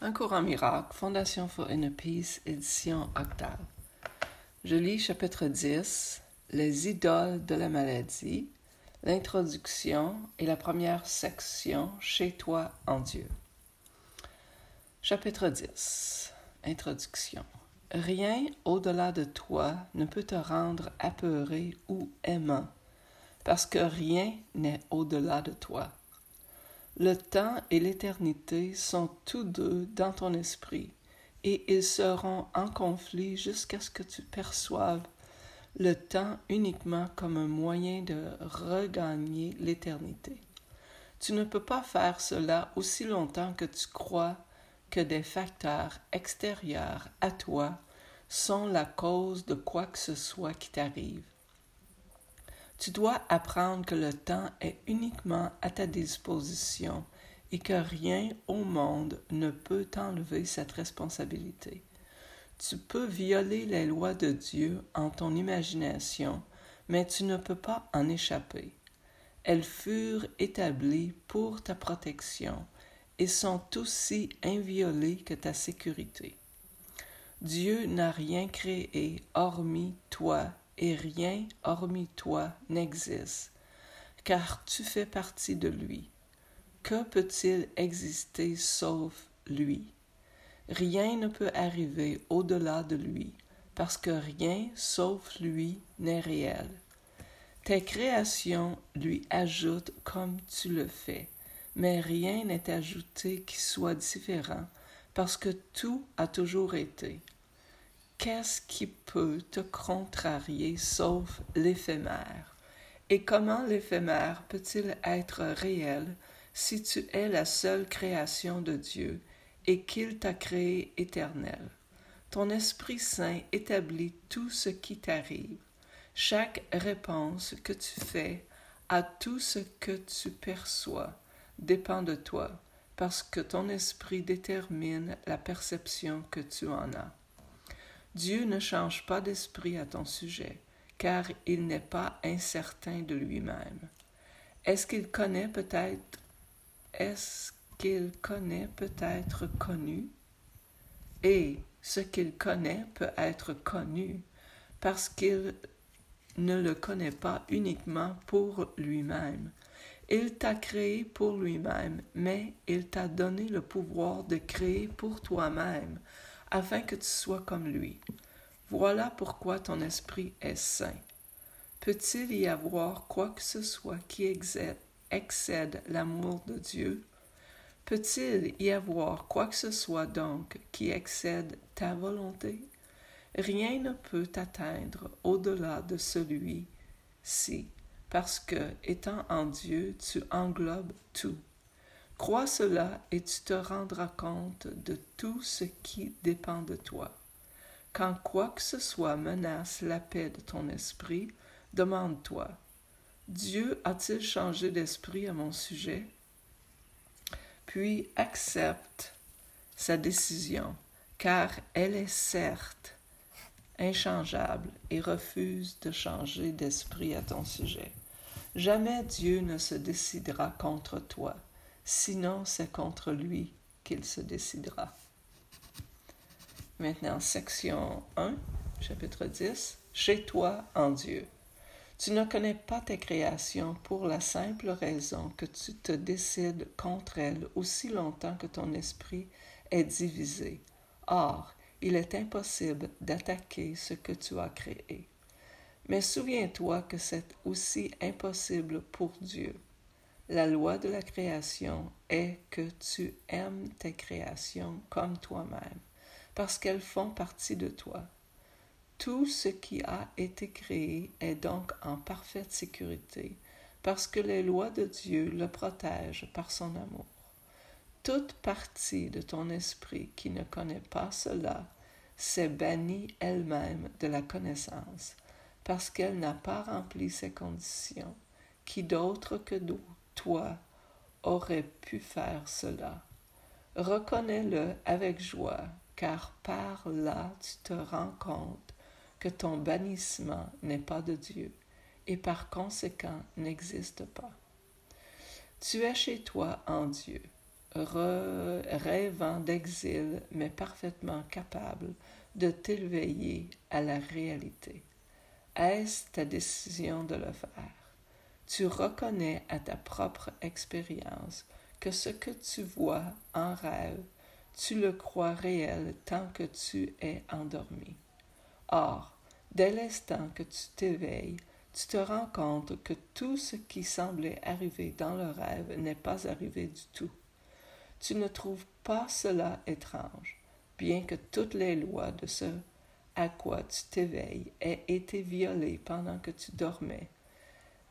Un courant miracle, Fondation for Inner Peace, édition Octave. Je lis chapitre 10, Les idoles de la maladie, l'introduction et la première section, Chez toi en Dieu. Chapitre 10, Introduction. Rien au-delà de toi ne peut te rendre apeuré ou aimant, parce que rien n'est au-delà de toi. Le temps et l'éternité sont tous deux dans ton esprit, et ils seront en conflit jusqu'à ce que tu perçoives le temps uniquement comme un moyen de regagner l'éternité. Tu ne peux pas faire cela aussi longtemps que tu crois que des facteurs extérieurs à toi sont la cause de quoi que ce soit qui t'arrive. Tu dois apprendre que le temps est uniquement à ta disposition et que rien au monde ne peut t'enlever cette responsabilité. Tu peux violer les lois de Dieu en ton imagination, mais tu ne peux pas en échapper. Elles furent établies pour ta protection et sont aussi inviolées que ta sécurité. Dieu n'a rien créé hormis toi, et rien hormis toi n'existe, car tu fais partie de lui. Que peut-il exister sauf lui? Rien ne peut arriver au-delà de lui, parce que rien sauf lui n'est réel. Tes créations lui ajoutent comme tu le fais, mais rien n'est ajouté qui soit différent, parce que tout a toujours été. Qu'est-ce qui peut te contrarier sauf l'éphémère? Et comment l'éphémère peut-il être réel si tu es la seule création de Dieu et qu'il t'a créé éternel? Ton Esprit Saint établit tout ce qui t'arrive. Chaque réponse que tu fais à tout ce que tu perçois dépend de toi, parce que ton esprit détermine la perception que tu en as. Dieu ne change pas d'esprit à ton sujet, car il n'est pas incertain de lui-même. Est-ce qu'il connaît peut-être connu? Et ce qu'il connaît peut être connu, parce qu'il ne le connaît pas uniquement pour lui-même. Il t'a créé pour lui-même, mais il t'a donné le pouvoir de créer pour toi-même, afin que tu sois comme lui. Voilà pourquoi ton esprit est saint. Peut-il y avoir quoi que ce soit qui excède l'amour de Dieu? Peut-il y avoir quoi que ce soit donc qui excède ta volonté? Rien ne peut t'atteindre au-delà de celui-ci, parce que, étant en Dieu, tu englobes tout. Crois cela et tu te rendras compte de tout ce qui dépend de toi. Quand quoi que ce soit menace la paix de ton esprit, demande-toi, Dieu a-t-il changé d'esprit à mon sujet? Puis accepte sa décision, car elle est certes inchangeable et refuse de changer d'esprit à ton sujet. Jamais Dieu ne se décidera contre toi, sinon c'est contre lui qu'il se décidera. Maintenant, section 1, chapitre 10, Chez toi en Dieu. Tu ne connais pas tes créations pour la simple raison que tu te décides contre elles aussi longtemps que ton esprit est divisé. Or, il est impossible d'attaquer ce que tu as créé. Mais souviens-toi que c'est aussi impossible pour Dieu. La loi de la création est que tu aimes tes créations comme toi-même, parce qu'elles font partie de toi. Tout ce qui a été créé est donc en parfaite sécurité, parce que les lois de Dieu le protègent par son amour. Toute partie de ton esprit qui ne connaît pas cela s'est bannie elle-même de la connaissance, parce qu'elle n'a pas rempli ces conditions. Qui d'autre que toi aurait pu faire cela? Reconnais-le avec joie, car par là tu te rends compte que ton bannissement n'est pas de Dieu, et par conséquent n'existe pas. Tu es chez toi en Dieu. rêvant d'exil, mais parfaitement capable de t'éveiller à la réalité. Est-ce ta décision de le faire? Tu reconnais à ta propre expérience que ce que tu vois en rêve, tu le crois réel tant que tu es endormi. Or, dès l'instant que tu t'éveilles, tu te rends compte que tout ce qui semblait arriver dans le rêve n'est pas arrivé du tout. Tu ne trouves pas cela étrange, bien que toutes les lois de ce à quoi tu t'éveilles aient été violées pendant que tu dormais.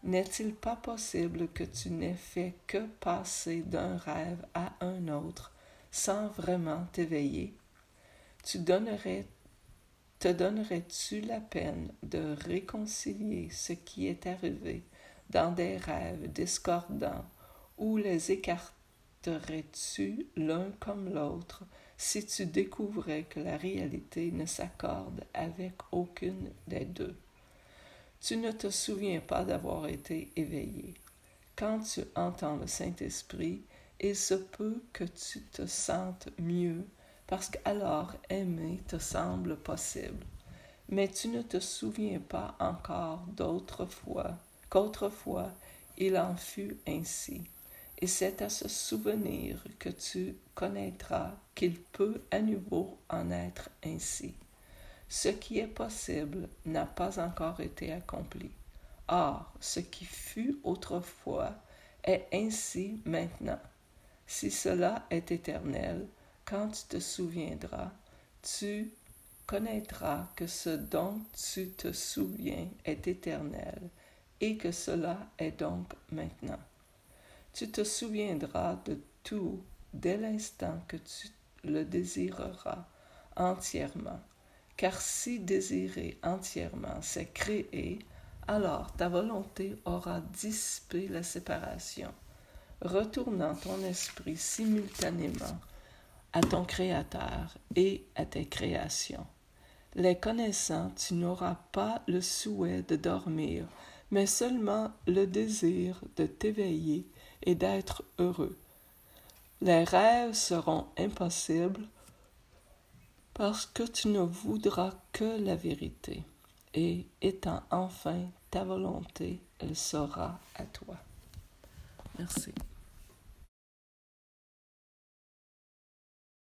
N'est-il pas possible que tu n'aies fait que passer d'un rêve à un autre sans vraiment t'éveiller? Te donnerais-tu la peine de réconcilier ce qui est arrivé dans des rêves discordants ou les écarterais-tu l'un comme l'autre si tu découvrais que la réalité ne s'accorde avec aucune des deux? Tu ne te souviens pas d'avoir été éveillé. Quand tu entends le Saint-Esprit, il se peut que tu te sentes mieux parce qu'alors aimer te semble possible. Mais tu ne te souviens pas encore qu'autrefois il en fut ainsi. Et c'est à ce souvenir que tu connaîtras qu'il peut à nouveau en être ainsi. Ce qui est possible n'a pas encore été accompli. Or, ce qui fut autrefois est ainsi maintenant. Si cela est éternel, quand tu te souviendras, tu connaîtras que ce dont tu te souviens est éternel et que cela est donc maintenant. Tu te souviendras de tout dès l'instant que tu le désireras entièrement. Car si désirer entièrement c'est créer, alors ta volonté aura dissipé la séparation, retournant ton esprit simultanément à ton Créateur et à tes créations. Les connaissant, tu n'auras pas le souhait de dormir, mais seulement le désir de t'éveiller et d'être heureux. Les rêves seront impossibles parce que tu ne voudras que la vérité, et étant enfin ta volonté, elle sera à toi. Merci.